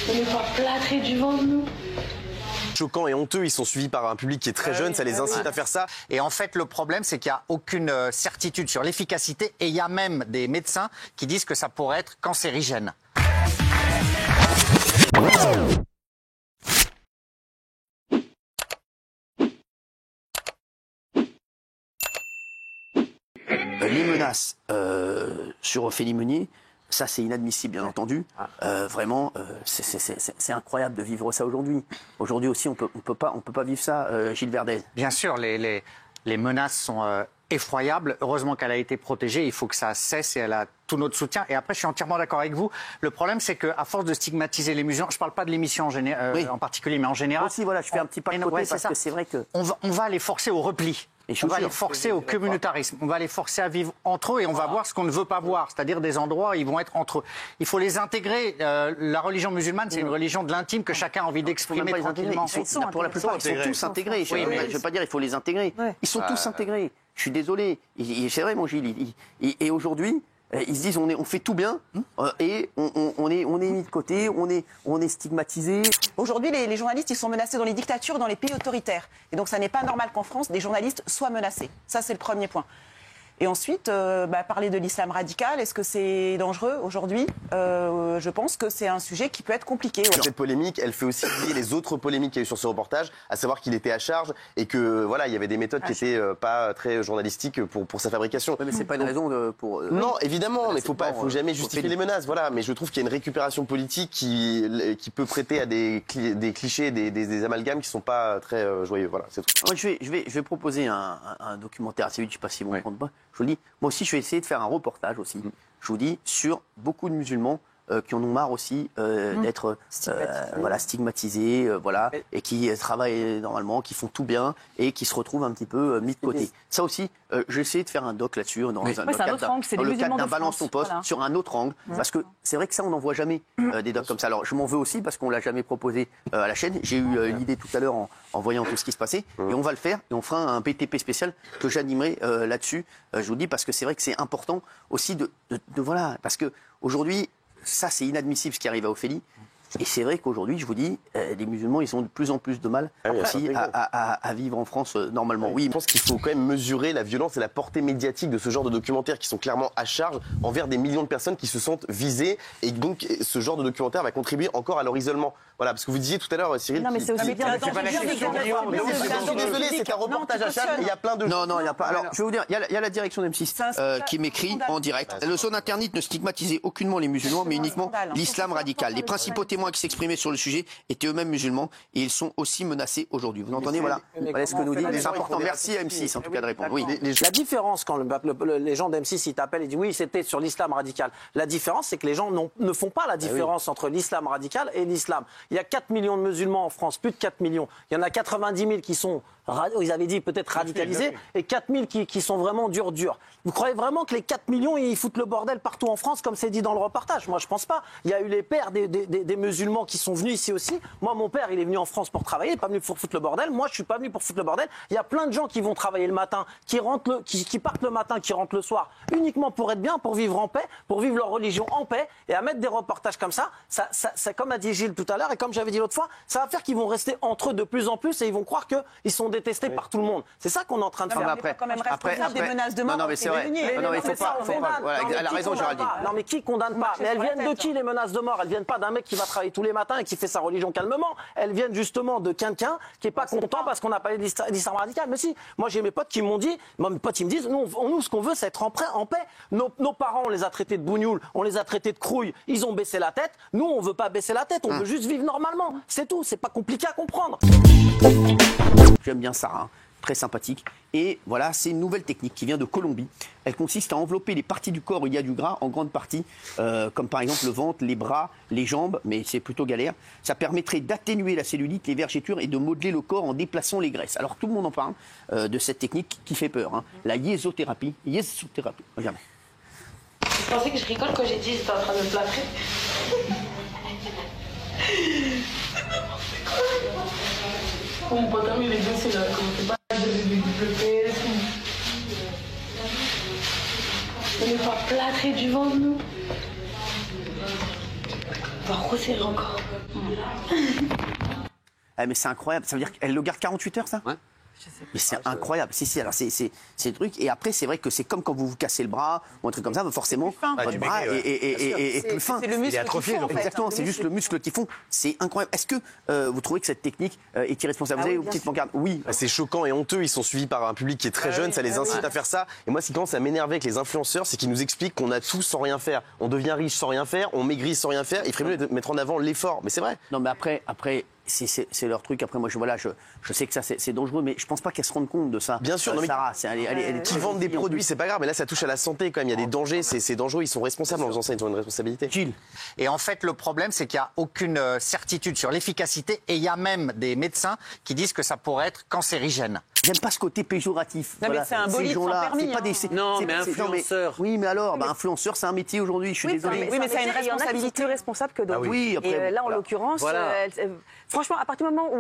On n'est pas plâtré du vent de nous. Choquant et honteux, ils sont suivis par un public qui est très jeune, ça les incite à faire ça. Et en fait, le problème, c'est qu'il n'y a aucune certitude sur l'efficacité et il y a même des médecins qui disent que ça pourrait être cancérigène. Les menaces sur Ophélie Meunier, ça c'est inadmissible bien entendu. Vraiment, c'est incroyable de vivre ça aujourd'hui. Aujourd'hui aussi, on peut pas vivre ça, Gilles Verdez. Bien sûr, les menaces sont effroyables. Heureusement qu'elle a été protégée. Il faut que ça cesse et elle a tout notre soutien. Et après, je suis entièrement d'accord avec vous. Le problème, c'est qu'à force de stigmatiser les musulmans, je ne parle pas de l'émission en particulier, mais en général. Aussi, voilà, je fais un petit pas de côté parce que c'est vrai que on va les forcer au repli. On va les forcer au communautarisme, on va les forcer à vivre entre eux et on va voir ce qu'on ne veut pas voir, c'est-à-dire des endroits où ils vont être entre eux. Il faut les intégrer. La religion musulmane, c'est une religion de l'intime que chacun a envie d'exprimer tranquillement. Pour la plupart, ils sont tous intégrés. Je ne veux pas dire il faut les intégrer. Ils sont tous intégrés. Je suis désolé. C'est vrai, mon Gilles. Et aujourd'hui, ils se disent on fait tout bien et on est mis de côté, on est stigmatisé. Aujourd'hui, les journalistes, ils sont menacés dans les dictatures, dans les pays autoritaires. Et donc, ça n'est pas normal qu'en France, des journalistes soient menacés. Ça, c'est le premier point. Et ensuite, parler de l'islam radical, est-ce que c'est dangereux aujourd'hui? Je pense que c'est un sujet qui peut être compliqué. Ouais. Cette polémique, elle fait aussi lier les autres polémiques qu'il y a eu sur ce reportage, à savoir qu'il était à charge et que voilà, il y avait des méthodes qui n'étaient pas très journalistiques pour sa fabrication. Ouais, mais c'est pas une raison pour. Non, évidemment, mais faut jamais justifier les menaces. Voilà, mais je trouve qu'il y a une récupération politique qui peut prêter à des clichés, des amalgames qui sont pas très joyeux. Voilà, c'est tout. Moi, je vais proposer un documentaire assez vite. Je sais pas si vous me comprenez pas. Je vous le dis, moi aussi, je vais essayer de faire un reportage aussi, je vous dis, sur beaucoup de musulmans qui en ont marre aussi d'être stigmatisés, et qui travaillent normalement, qui font tout bien et qui se retrouvent un petit peu mis de côté. Ça aussi, j'ai essayé de faire un doc là-dessus, dans le cadre d'un Balance ton poste, sur un autre angle, parce que c'est vrai que ça, on n'en voit jamais des docs comme ça. Alors, je m'en veux aussi parce qu'on l'a jamais proposé à la chaîne. J'ai eu l'idée tout à l'heure en voyant tout ce qui se passait, et on va le faire, et on fera un BTP spécial que j'animerai là-dessus, je vous dis, parce que c'est vrai que c'est important aussi de voilà, parce que aujourd'hui, ça, c'est inadmissible ce qui arrive à Ophélie. Et c'est vrai qu'aujourd'hui, je vous dis, les musulmans, ils ont de plus en plus de mal à vivre en France normalement. Oui, je pense qu'il faut quand même mesurer la violence et la portée médiatique de ce genre de documentaires qui sont clairement à charge envers des millions de personnes qui se sentent visées. Et donc, ce genre de documentaire va contribuer encore à leur isolement. Voilà, parce que vous disiez tout à l'heure, Cyril. Non, mais c'est aussi bien. Je suis désolé, c'est un reportage à charge. Il y a plein de. Non, il n'y a pas. Alors, je vais vous dire, il y a la direction d'M6 qui m'écrit en direct. Le son interdit ne stigmatisait aucunement les musulmans, mais uniquement l'islam radical. Les principaux témoins qui s'exprimaient sur le sujet étaient eux-mêmes musulmans et ils sont aussi menacés aujourd'hui. Vous entendez, voilà ce que nous dit. C'est important. Merci à M6 en tout cas de répondre. Oui. La différence quand les gens d'M6 ils t'appellent et disent oui, c'était sur l'islam radical. La différence, c'est que les gens ne font pas la différence entre l'islam radical et l'islam. Il y a 4 millions de musulmans en France, plus de 4 millions. Il y en a 90 000 qui sont, ils avaient dit peut-être radicalisés, et 4 000 qui sont vraiment durs. Vous croyez vraiment que les 4 millions, ils foutent le bordel partout en France, comme c'est dit dans le reportage? Moi, je pense pas. Il y a eu les pères des musulmans qui sont venus ici aussi. Moi, mon père, il est venu en France pour travailler, il n'est pas venu pour foutre le bordel. Moi, je suis pas venu pour foutre le bordel. Il y a plein de gens qui vont travailler le matin, qui partent le matin, qui rentrent le soir, uniquement pour être bien, pour vivre en paix, pour vivre leur religion en paix, et à mettre des reportages comme ça, comme a dit Gilles tout à l'heure, et comme j'avais dit l'autre fois, ça va faire qu'ils vont rester entre eux de plus en plus et ils vont croire qu'ils sont détestés par tout le monde. C'est ça qu'on est en train de faire. Après, quand même responsable des menaces de mort. Non, mais c'est vrai. Non, mais il faut pas. Voilà, elle a raison, Géraldine. Non, mais qui condamne pas? Mais elles viennent de qui, les menaces de mort? Elles viennent pas d'un mec qui va travailler tous les matins et qui fait sa religion calmement. Elles viennent justement de quelqu'un qui est pas content parce qu'on a parlé d'islam radical. Mais si, moi j'ai mes potes qui m'ont dit, mes potes ils me disent, nous ce qu'on veut c'est être en paix. Nos parents on les a traités de bougnoules, on les a traités de crouilles, ils ont baissé la tête. Nous on veut pas baisser la tête, on veut juste vivre normalement. C'est tout, c'est pas compliqué à comprendre. J'aime bien Sarah, très sympathique. Et voilà, c'est une nouvelle technique qui vient de Colombie. Elle consiste à envelopper les parties du corps où il y a du gras en grande partie, comme par exemple le ventre, les bras, les jambes, mais c'est plutôt galère. Ça permettrait d'atténuer la cellulite, les vergetures et de modeler le corps en déplaçant les graisses. Alors tout le monde en parle de cette technique qui fait peur, la yésothérapie. Regardez. Je pensais que je rigole quand j'ai dit que j'étais en train de me plâtrer. Mon pote ami, il est blessé là, comment c'est pas le PS. On n'est pas plâtré du vent de nous. On va resserré encore. Ah, mais c'est incroyable. Ça veut dire qu'elle le garde 48 heures, ça? Ouais. Mais c'est incroyable. Si, alors c'est le truc. Et après, c'est vrai que c'est comme quand vous vous cassez le bras ou un truc comme ça, forcément, votre bras est plus fin. C'est le muscle qui fond, en fait. Exactement, c'est juste le muscle qui fond. C'est incroyable. Est-ce que vous trouvez que cette technique est irresponsable? Vous avez une petite pancarte? Oui. C'est choquant et honteux. Ils sont suivis par un public qui est très jeune. Ça les incite à faire ça. Et moi, ce qui commence à m'énerver avec les influenceurs, c'est qu'ils nous expliquent qu'on a tout sans rien faire. On devient riche sans rien faire, on maigrit sans rien faire. Il ferait mieux de mettre en avant l'effort. Mais c'est vrai. Non, mais après. C'est leur truc. Après, moi, je sais que ça, c'est dangereux, mais je pense pas qu'elles se rendent compte de ça. Bien sûr, non, mais Sarah, qui vendent des produits, c'est pas grave, mais là, ça touche à la santé quand même. Il y a des dangers, c'est dangereux. Ils sont responsables en faisant ça, ils ont une responsabilité. Gilles. Et en fait, le problème, c'est qu'il n'y a aucune certitude sur l'efficacité. Et il y a même des médecins qui disent que ça pourrait être cancérigène. J'aime pas ce côté péjoratif. Non, mais c'est un bolide sans permis, Non, mais influenceur. Oui, mais alors, influenceur, c'est un métier aujourd'hui. Je suis désolé. Oui, mais c'est une responsabilité. Plus responsable que d'autres. Oui, après, Et là, en voilà. l'occurrence, Voilà. franchement, à partir du moment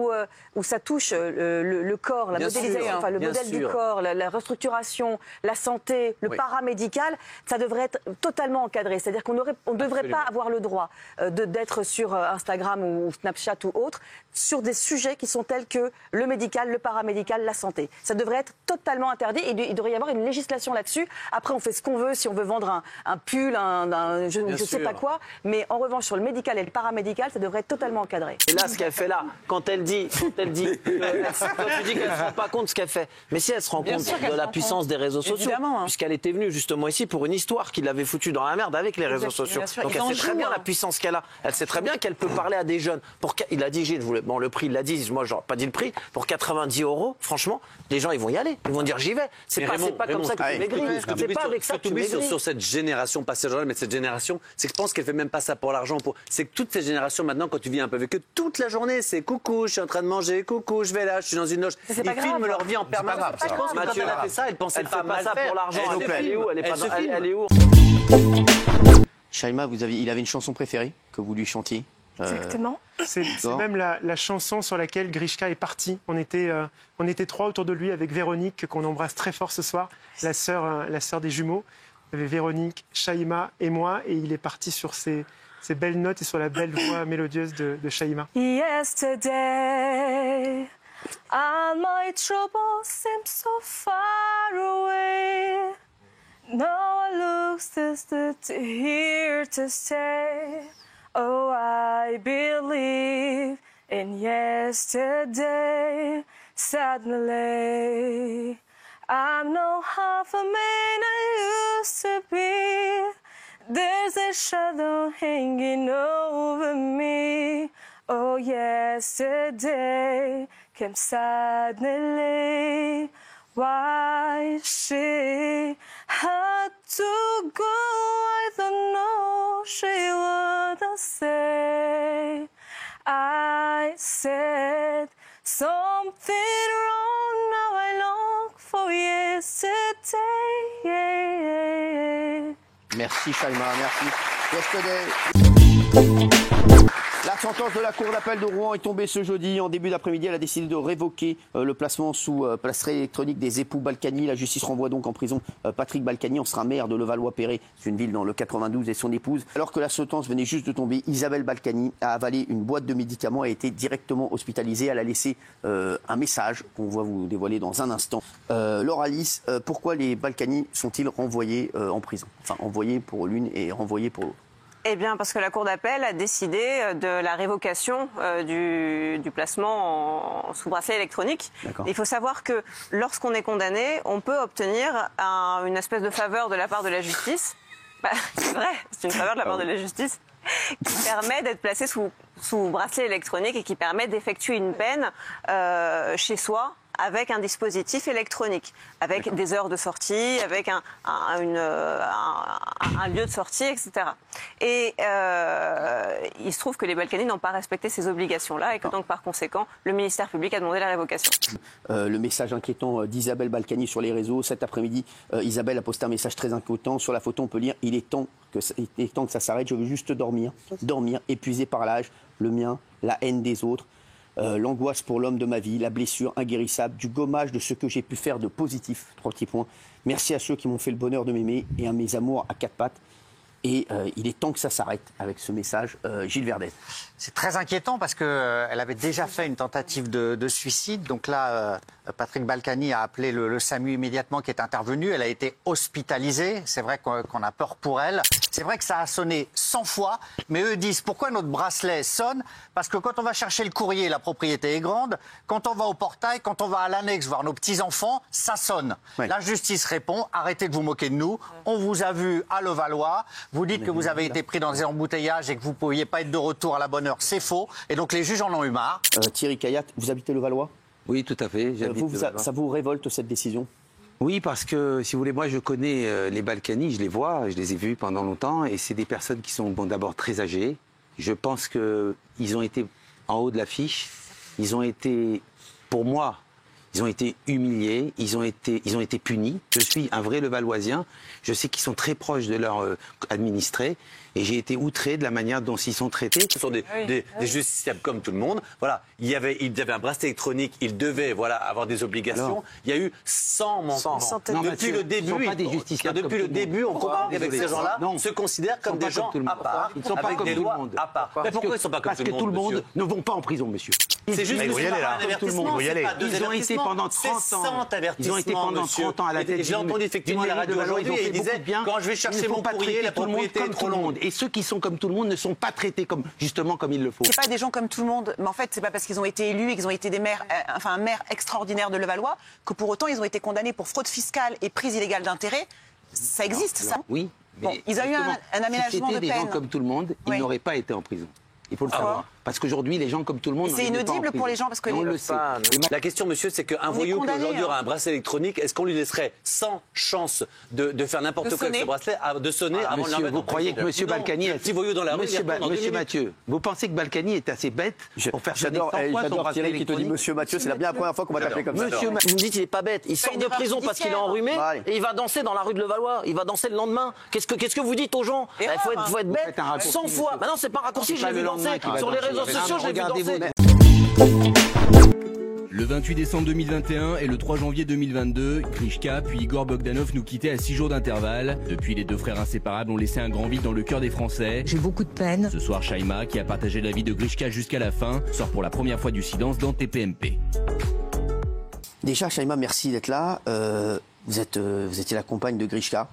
où ça touche le corps, la Bien modélisation, sûr, enfin, le bien modèle du sûr. corps, la restructuration, la santé, le paramédical, ça devrait être totalement encadré. C'est-à-dire qu'on ne devrait pas avoir le droit d'être sur Instagram ou Snapchat ou autre sur des sujets qui sont tels que le médical, le paramédical, la santé. Ça devrait être totalement interdit et il devrait y avoir une législation là-dessus. Après, on fait ce qu'on veut, si on veut vendre un pull, je ne sais pas quoi. Mais en revanche, sur le médical et le paramédical, ça devrait être totalement encadré. Et là, ce qu'elle fait là, quand elle dit, quand tu dis qu'elle ne se rend pas compte de ce qu'elle fait, mais si elle se rend Bien compte sûr qu'elle de se la rend puissance compte. des réseaux sociaux, Évidemment, hein. puisqu'elle était venue justement ici pour une histoire qui l'avait foutue dans la merde avec les réseaux sociaux. bien sûr. Donc Ils en elle sait très jouent, bien hein. la puissance qu'elle a. Elle sait très bien qu'elle peut parler à des jeunes. Il a dit, Gilles, bon, le prix, il l'a dit, moi, j'aurais pas dit le prix. Pour 90 €, franchement, les gens, ils vont y aller. Ils vont dire, j'y vais. C'est pas comme ça que tu maigris. C'est pas avec ça que tu maigris. Sur cette génération, pas cette génération, mais cette génération, c'est que je pense qu'elle fait même pas ça pour l'argent. C'est que toutes ces générations maintenant, quand tu vis un peu avec eux, toute la journée, c'est coucou, je suis en train de manger, coucou, je vais là, je suis dans une loge. c'est Ils pas grave. filment leur vie en permanence. grave, ça. Je pense que quand elle a fait ça, elle pensait Elle pas fait pas mal ça faire. pour l'argent. Elle est où? Elle est où? Shaima, il avait une chanson préférée que vous lui chantiez? Exactement. C'est D'accord. même la chanson sur laquelle Grishka est parti. On était trois autour de lui avec Véronique, qu'on embrasse très fort ce soir, la sœur des jumeaux. Il y avait Véronique, Shaima et moi, et il est parti sur ces belles notes et sur la belle voix mélodieuse de Shaima. Yesterday, all my troubles seem so far away. Now I look still here to stay. Oh, I believe in yesterday. Suddenly, I'm no half a man I used to be. There's a shadow hanging over me. Oh, yesterday came suddenly. Why she had to go, I don't know. She wouldn't say. I said something wrong. Now I long for yesterday. Merci Shaima, merci. Yesterday. La sentence de la Cour d'appel de Rouen est tombée ce jeudi. En début d'après-midi, elle a décidé de révoquer le placement sous bracelet électronique des époux Balkany. La justice renvoie donc en prison Patrick Balkany, ancien maire de Levallois-Perret, c'est une ville dans le 92, et son épouse. Alors que la sentence venait juste de tomber, Isabelle Balkany a avalé une boîte de médicaments et a été directement hospitalisée. Elle a laissé un message qu'on va vous dévoiler dans un instant. Laura Alice, pourquoi les Balkany sont-ils renvoyés en prison? Enfin, envoyés pour l'une et renvoyés pour l'autre. Eh bien, parce que la Cour d'appel a décidé de la révocation du placement sous bracelet électronique. Il faut savoir que lorsqu'on est condamné, on peut obtenir une espèce de faveur de la part de la justice. C'est vrai, c'est une faveur de la part de la justice qui permet d'être placé sous bracelet électronique et qui permet d'effectuer une peine chez soi, avec un dispositif électronique, avec des heures de sortie, avec un lieu de sortie, etc. Et il se trouve que les Balkany n'ont pas respecté ces obligations-là et que donc par conséquent, le ministère public a demandé la révocation. Le message inquiétant d'Isabelle Balkany sur les réseaux. Cet après-midi, Isabelle a posté un message très inquiétant. Sur la photo, on peut lire « Il est temps que ça s'arrête, je veux juste dormir, épuisé par l'âge, le mien, la haine des autres. L'angoisse pour l'homme de ma vie, la blessure inguérissable, du gommage de ce que j'ai pu faire de positif. 3 petits points. Merci à ceux qui m'ont fait le bonheur de m'aimer et à mes amours à 4 pattes. Et il est temps que ça s'arrête avec ce message, Gilles Verdez. C'est très inquiétant parce qu'elle avait déjà fait une tentative de suicide. Donc là, Patrick Balkany a appelé le SAMU immédiatement qui est intervenu. Elle a été hospitalisée. C'est vrai qu'on a peur pour elle. C'est vrai que ça a sonné 100 fois. Mais eux disent pourquoi notre bracelet sonne? Parce que quand on va chercher le courrier, la propriété est grande. Quand on va au portail, quand on va à l'annexe voir nos petits-enfants, ça sonne. Oui. La justice répond, arrêtez de vous moquer de nous. On vous a vu à Levallois. Vous dites que vous avez été pris dans des embouteillages et que vous ne pouviez pas être de retour à la bonne heure. C'est faux. Et donc les juges en ont eu marre. Thierry Caillat, vous habitez Levallois? Oui, tout à fait. Ça vous révolte cette décision? Oui, parce que, si vous voulez, moi je connais les Balkany, je les vois, je les ai vus pendant longtemps, et c'est des personnes qui sont d'abord très âgées. Je pense qu'ils ont été en haut de l'affiche, ils ont été, pour moi, ils ont été humiliés, ils ont été punis. Je suis un vrai Levalloisien, je sais qu'ils sont très proches de leurs administrés, et j'ai été outré de la manière dont ils sont traités. Ce sont des justiciables comme tout le monde. Voilà, ils avaient un bracelet électronique, ils devaient avoir des obligations. Alors, il y a eu 100 manquements. Depuis le début, on comprend qu'avec ces gens-là, se considèrent comme des gens à part, ils ne sont pas comme tout le monde. À part. Mais pourquoi ils ne sont pas comme tout le monde? Parce que tout le monde ne vont pas en prison, monsieur. C'est juste que c'est pas un avertissement. Ils ont été pendant 30 ans. Ils ont été pendant 30 ans à la tête. J'ai entendu effectivement à la radio aujourd'hui et ils disaient quand je vais chercher mon courrier, la propriété est trop longue. Et ceux qui sont comme tout le monde ne sont pas traités comme il le faut. C'est pas des gens comme tout le monde, mais en fait c'est pas parce qu'ils ont été élus et qu'ils ont été des maires, un maire extraordinaire de Levallois, que pour autant ils ont été condamnés pour fraude fiscale et prise illégale d'intérêts. Ça existe, ça. Oui. Bon, ils ont eu un aménagement de peine. Si c'était des gens comme tout le monde, ils n'auraient pas été en prison. Il faut le savoir. Parce qu'aujourd'hui, les gens comme tout le monde... C'est inaudible pour les gens parce que... On le sait. La question, monsieur, c'est qu'un voyou qui aujourd'hui aura un bracelet électronique, est-ce qu'on lui laisserait sans chance de faire n'importe quoi avec ce bracelet, de sonner avant de l'enlever? Vous croyez que monsieur Balkany... Petit voyou dans la rue, Monsieur Mathieu, vous pensez que Balkany est assez bête pour faire sonner 100 fois son bracelet Thierry qui te dit monsieur Mathieu, c'est bien la première fois qu'on va t'appeler comme ça. Vous me dites il est pas bête, il sort de prison parce qu'il est enrhumé et il va danser dans la rue de Levallois, il va danser le lendemain. Qu'est-ce que vous dites aux gens? Il faut être bête 100 fois. Maintenant c'est pas un raccourci, je l'ai vu danser sur les réseaux sociaux, je l'ai vu danser. Le 28 décembre 2021 et le 3 janvier 2022, Grishka puis Igor Bogdanov nous quittaient à 6 jours d'intervalle. Depuis, les deux frères inséparables ont laissé un grand vide dans le cœur des Français. J'ai beaucoup de peine. Ce soir, Shaima, qui a partagé la vie de Grishka jusqu'à la fin, sort pour la première fois du silence dans TPMP. Déjà, Shaima, merci d'être là. Vous étiez la compagne de Grishka.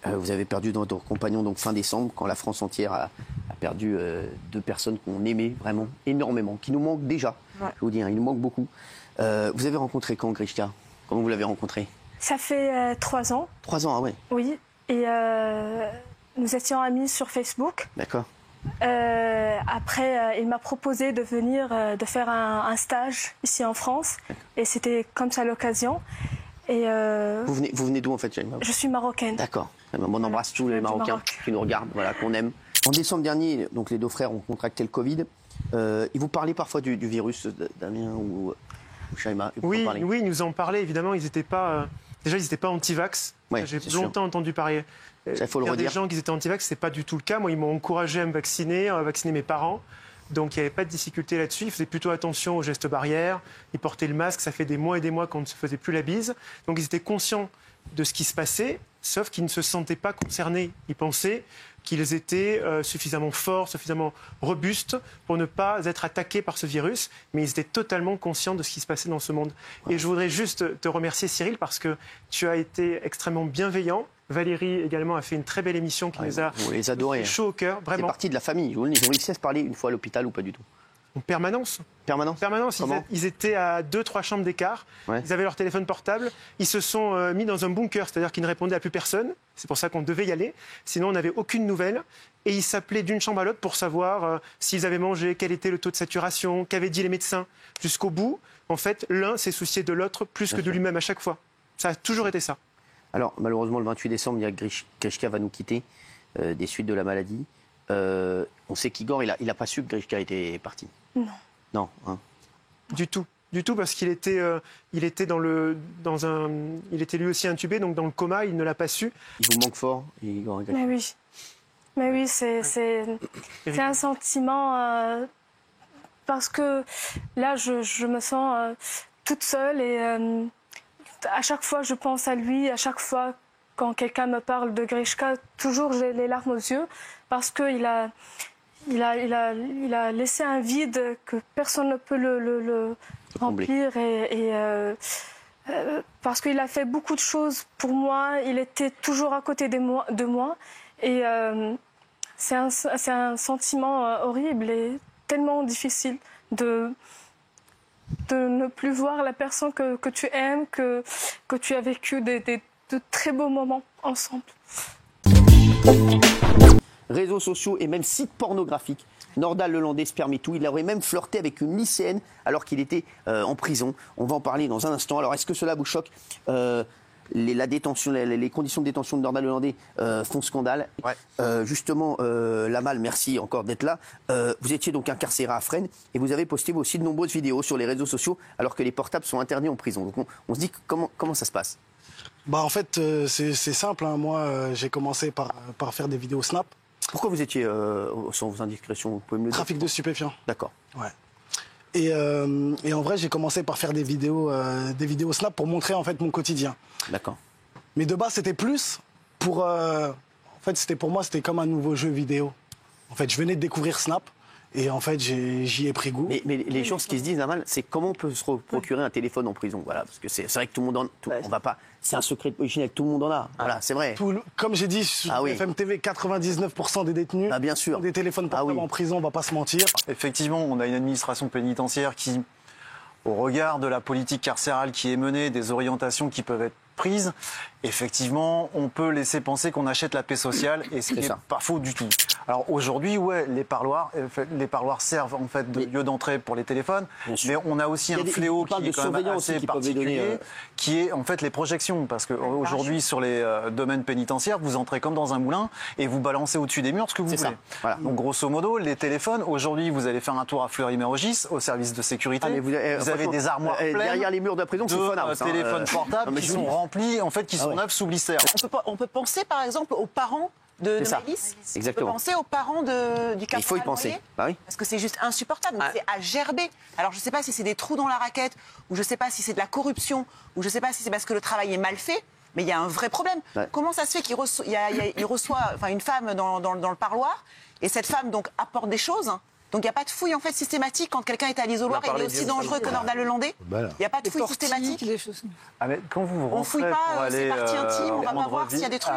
Vous avez perdu votre compagnon donc fin décembre, quand la France entière a perdu deux personnes qu'on aimait vraiment énormément, qui nous manquent déjà. Ouais. Je vous dis, il nous manque beaucoup. Vous avez rencontré quand Grishka? Comment vous l'avez rencontré? Ça fait 3 ans. 3 ans, ah ouais. Oui, et nous étions amis sur Facebook. D'accord. Après, il m'a proposé de venir, de faire un stage ici en France, et c'était comme ça l'occasion. Et Vous venez d'où en fait, Shaima? Je suis marocaine. D'accord. On embrasse tous les Marocains qui nous regardent, voilà, qu'on aime. En décembre dernier, donc les deux frères ont contracté le Covid. Ils vous parlaient parfois du virus, Damien ou Shaima? Oui, ils nous en parlaient évidemment. Ils n'étaient pas, déjà, ils n'étaient pas anti-vax. Ouais, j'ai longtemps entendu parler. Ça, faut le redire. Des gens qui étaient anti-vax, c'est pas du tout le cas. Moi, ils m'ont encouragé à me vacciner, mes parents. Donc il n'y avait pas de difficulté là-dessus. Ils faisaient plutôt attention aux gestes barrières. Ils portaient le masque. Ça fait des mois et des mois qu'on ne se faisait plus la bise. Donc ils étaient conscients de ce qui se passait, sauf qu'ils ne se sentaient pas concernés. Ils pensaient qu'ils étaient suffisamment forts, suffisamment robustes pour ne pas être attaqués par ce virus, mais ils étaient totalement conscients de ce qui se passait dans ce monde. Et je voudrais juste te remercier, Cyril, parce que tu as été extrêmement bienveillant. Valérie également a fait une très belle émission qui nous a fait chaud au cœur. Vraiment. C'est partie de la famille. Ils ont réussi à se parler une fois à l'hôpital ou pas du tout? En permanence. Permanence. Ils étaient à 2-3 chambres d'écart. Ouais. Ils avaient leur téléphone portable. Ils se sont mis dans un bunker, c'est-à-dire qu'ils ne répondaient à plus personne. C'est pour ça qu'on devait y aller. Sinon, on n'avait aucune nouvelle. Et ils s'appelaient d'une chambre à l'autre pour savoir s'ils avaient mangé, quel était le taux de saturation, qu'avaient dit les médecins. Jusqu'au bout, en fait, l'un s'est soucié de l'autre plus que de lui-même à chaque fois. Ça a toujours été ça. Alors, malheureusement, le 28 décembre, Grishka va nous quitter des suites de la maladie. On sait qu'Igor, il n'a pas su que Grishka était parti. Non. Non, hein. Du tout, parce qu'il était, il était lui aussi intubé, donc dans le coma, il ne l'a pas su. Il vous manque fort, Igor? Mais oui, c'est un sentiment parce que là, je me sens toute seule et à chaque fois, je pense à lui, à chaque fois quand quelqu'un me parle de Grishka, toujours j'ai les larmes aux yeux parce qu'il a laissé un vide que personne ne peut le remplir parce qu'il a fait beaucoup de choses pour moi. Il était toujours à côté de moi et c'est un sentiment horrible et tellement difficile de ne plus voir la personne que tu aimes, que tu as vécu de très beaux moments ensemble. Réseaux sociaux et même sites pornographiques. Nordal Lelandais se permet tout. Il aurait même flirté avec une lycéenne alors qu'il était en prison. On va en parler dans un instant. Alors, est-ce que cela vous choque la détention, les conditions de détention de Nordal Lelandais font scandale. Justement, Lamal, merci encore d'être là. Vous étiez donc incarcéré à Fresnes et vous avez posté aussi de nombreuses vidéos sur les réseaux sociaux alors que les portables sont interdits en prison. Donc on se dit comment ça se passe? En fait, c'est simple. Hein. Moi, j'ai commencé par faire des vidéos Snap. Pourquoi vous étiez, sans vos indiscrétions, vous pouvez me le dire? Trafic de stupéfiants. D'accord. Ouais. Et en vrai, j'ai commencé par faire des vidéos Snap pour montrer en fait mon quotidien. D'accord. Mais de base, c'était plus pour... en fait, c'était pour moi, c'était comme un nouveau jeu vidéo. En fait, je venais de découvrir Snap. Et en fait, j'y ai pris goût. Mais les gens, ce qu'ils se disent, Namal, c'est comment on peut se procurer un téléphone en prison. Voilà, parce que c'est vrai que tout le monde on va pas. C'est un secret de polichinelle, tout le monde en a. Voilà, c'est vrai. Comme j'ai dit sur FM TV, 99% des détenus bien sûr. ont des téléphones portables en prison, on va pas se mentir. Effectivement, on a une administration pénitentiaire qui, au regard de la politique carcérale qui est menée, des orientations qui peuvent être prises, effectivement, on peut laisser penser qu'on achète la paix sociale et ce qui n'est pas faux du tout. Alors aujourd'hui, les parloirs servent en fait de lieu d'entrée pour les téléphones, mais on a aussi un fléau qui est quand même assez particulier, qui est en fait les projections, parce qu'aujourd'hui sur les domaines pénitentiaires, vous entrez comme dans un moulin et vous balancez au-dessus des murs ce que vous voulez. Voilà. Donc grosso modo, les téléphones, aujourd'hui, vous allez faire un tour à Fleury-Mérogis, au service de sécurité, vous avez des armoires pleines derrière les murs de la prison, de téléphones portables qui sont remplis, en fait, qui sont neufs sous blister. On peut penser par exemple aux parents de Maëlys. Exactement. On peut penser aux parents du caporal. Il faut y penser. Parce que c'est juste insupportable. C'est à gerber. Alors je ne sais pas si c'est des trous dans la raquette, ou je ne sais pas si c'est de la corruption, ou je ne sais pas si c'est parce que le travail est mal fait. Mais il y a un vrai problème. Comment ça se fait qu'il reçoit une femme dans le parloir, et cette femme donc apporte des choses? Donc il n'y a pas de fouille en fait systématique quand quelqu'un est à l'isoloir et il est aussi dangereux que Nordal Lelandais. Il n'y a pas de fouille systématique. Mais quand vous on fouille pas ces parties intimes, on va pas voir s'il y a des trucs.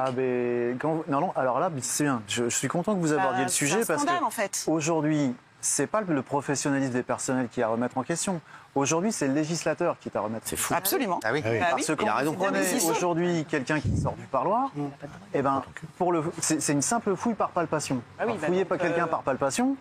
Non, alors là, c'est bien. Je suis content que vous abordiez le sujet parce que en fait. Aujourd'hui, c'est pas le professionnalisme des personnels qui est à remettre en question. Aujourd'hui, c'est le législateur qui est à remettre. C'est fou. Absolument. Ah oui. Parce que quand vous prenez aujourd'hui quelqu'un qui sort du parloir, c'est une simple fouille par palpation. Fouillez pas quelqu'un par palpation.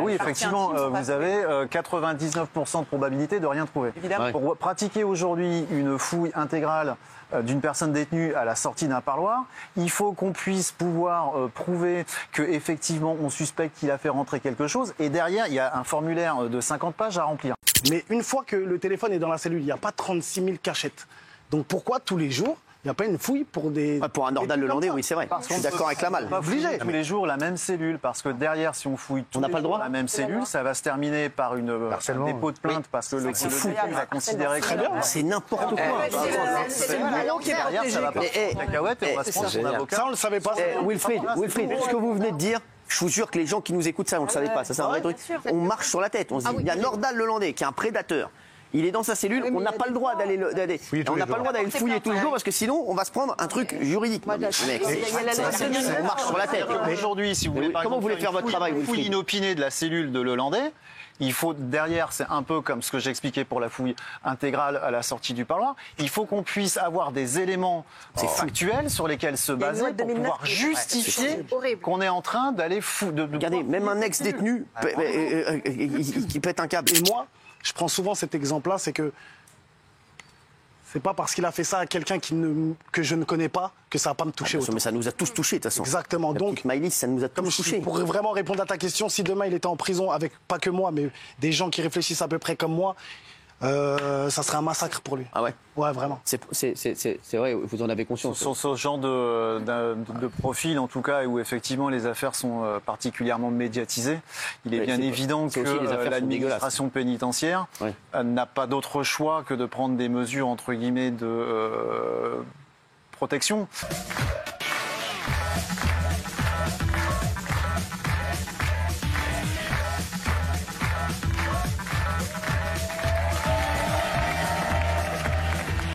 Oui, effectivement, vous avez 99% de probabilité de rien trouver. Évidemment. Pour pratiquer aujourd'hui une fouille intégrale d'une personne détenue à la sortie d'un parloir, il faut qu'on puisse pouvoir prouver qu'effectivement on suspecte qu'il a fait rentrer quelque chose. Et derrière, il y a un formulaire de 50 pages à remplir. Mais une fois que le téléphone est dans la cellule, il n'y a pas 36 000 cachettes. Donc pourquoi tous les jours il n'y a pas une fouille pour des... Pour un Nordal Lelandais, oui, c'est vrai. Parce je suis d'accord avec Lamal. On ne peut pas tous les jours la même cellule, parce que derrière, si on fouille tous les jours la même cellule, ça va se terminer par un dépôt de plainte, parce que le détenu va considérer que... C'est n'importe quoi. C'est le boulot qui est derrière, ça va pas cacahuète et on va se prendre son avocat. Ça, on ne le savait pas. Wilfried, ce que vous venez de dire, je vous jure que les gens qui nous écoutent ça, on ne le savait pas. Ça, c'est un vrai truc. On marche sur la tête. On se dit, il y a Nordal Lelandais qui est un prédateur. Il est dans sa cellule, on n'a pas le droit d'aller le fouiller tous les jours parce que sinon on va se prendre un truc juridique. On marche sur la tête. Aujourd'hui, si vous voulez comment vous voulez faire votre travail, une fouille inopinée de la cellule de Lelandais, il faut derrière, c'est un peu comme ce que j'expliquais pour la fouille intégrale à la sortie du parloir, il faut qu'on puisse avoir des éléments factuels sur lesquels se baser pour pouvoir justifier qu'on est en train d'aller fouiller. Regardez, même un ex-détenu qui pète un câble. Et moi, je prends souvent cet exemple-là, c'est que c'est pas parce qu'il a fait ça à quelqu'un que je ne connais pas que ça va pas me toucher autant. Mais ça nous a tous touchés de toute façon. Exactement. Donc, Maëlys, ça nous a tous touchés. Pour vraiment répondre à ta question, si demain il était en prison avec pas que moi, mais des gens qui réfléchissent à peu près comme moi, ça serait un massacre pour lui. Ah ouais? Ouais, vraiment. C'est vrai, vous en avez conscience. Sur ce genre de profil, en tout cas, où effectivement les affaires sont particulièrement médiatisées, il est bien évident que l'administration pénitentiaire n'a pas d'autre choix que de prendre des mesures, entre guillemets, de protection.